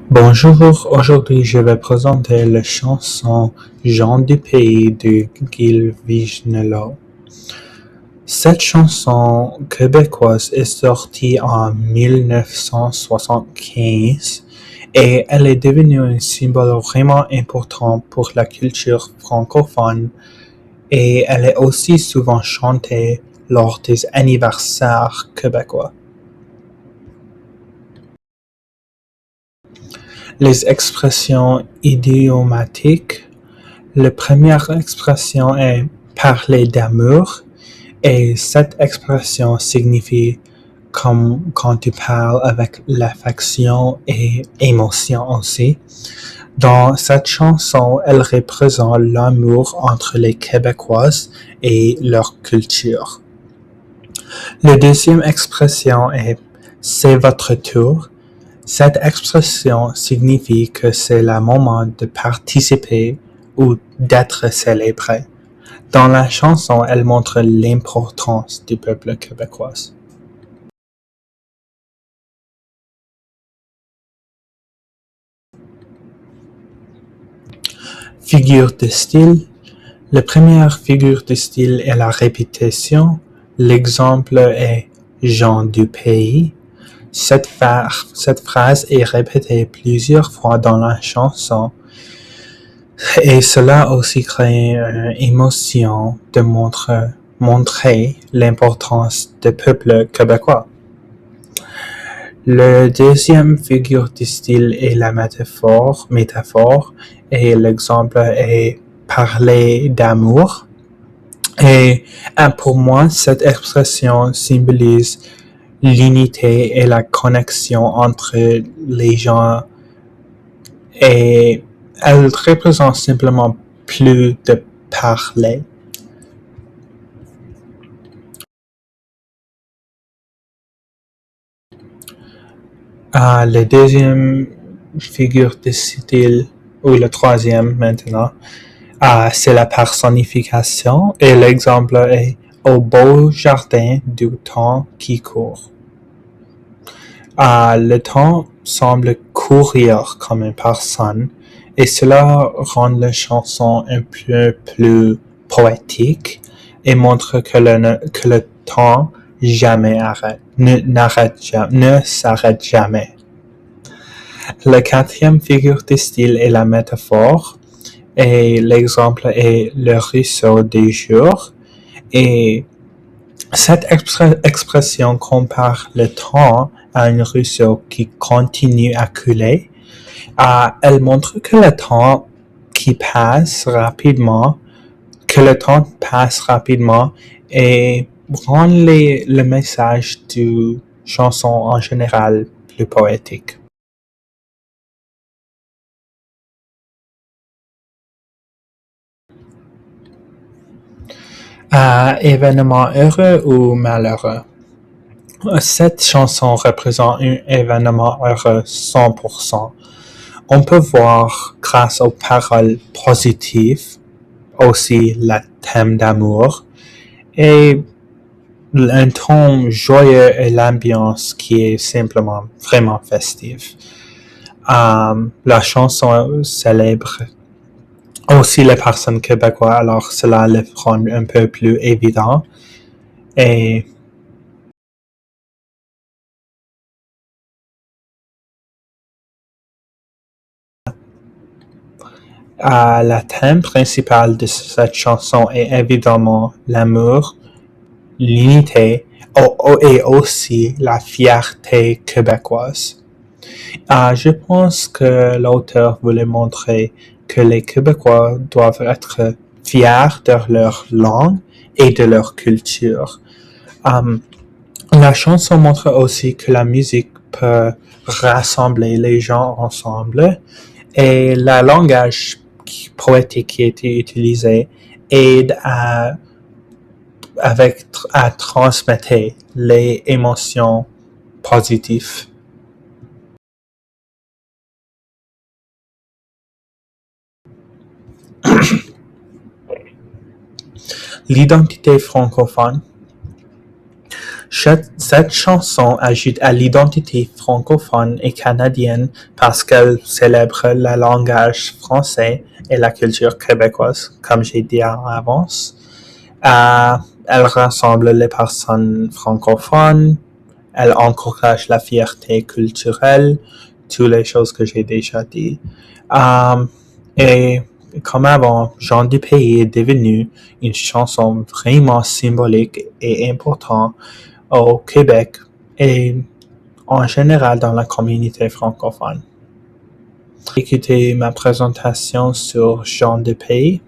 Bonjour, aujourd'hui je vais présenter la chanson Gens du pays de Guy Vignelot. Cette chanson québécoise est sortie en 1975 et elle est devenue un symbole vraiment important pour la culture francophone et elle est aussi souvent chantée lors des anniversaires québécois. Les expressions idiomatiques. La première expression est parler d'amour et cette expression signifie comme quand tu parles avec l'affection et émotion aussi. Dans cette chanson, elle représente l'amour entre les Québécoises et leur culture. La deuxième expression est c'est votre tour. Cette expression signifie que c'est le moment de participer ou d'être célébré. Dans la chanson, elle montre l'importance du peuple québécois. Figure de style. La première figure de style est la répétition. L'exemple est gens du pays. Cette phrase est répétée plusieurs fois dans la chanson et cela aussi crée une émotion de montrer l'importance du peuple québécois. La deuxième figure du style est la métaphore, et l'exemple est parler d'amour. Et pour moi, cette expression symbolise l'unité et la connexion entre les gens et elle représente simplement plus de parler. La deuxième figure de style, ou le troisième maintenant, c'est la personnification et l'exemple est au beau jardin du temps qui court. Le temps semble courir comme une personne et cela rend la chanson un peu plus poétique et montre que le temps jamais ne s'arrête jamais. La quatrième figure de style est la métaphore et l'exemple est le ruisseau des jours et cette expression compare le temps à un ruisseau qui continue à couler. Elle montre que le temps passe rapidement et rend le message de chanson en général plus poétique. Événement heureux ou malheureux. Cette chanson représente un événement heureux 100%. On peut voir, grâce aux paroles positives, aussi le thème d'amour et un ton joyeux et l'ambiance qui est simplement vraiment festive. La chanson célèbre aussi les personnes québécoises, alors cela le rend un peu plus évident. Et le thème principal de cette chanson est évidemment l'amour, l'unité et aussi la fierté québécoise. Je pense que l'auteur voulait montrer que les Québécois doivent être fiers de leur langue et de leur culture. La chanson montre aussi que la musique peut rassembler les gens ensemble et le langage poétique qui a été utilisé aide à transmettre les émotions positives. L'identité francophone. Cette chanson ajoute à l'identité francophone et canadienne parce qu'elle célèbre le langage français et la culture québécoise, comme j'ai dit en avance. Elle rassemble les personnes francophones, elle encourage la fierté culturelle, toutes les choses que j'ai déjà dit. Et comme avant, Jean du Pays est devenu une chanson vraiment symbolique et importante au Québec et en général dans la communauté francophone. Écoutez ma présentation sur Jean du Pays.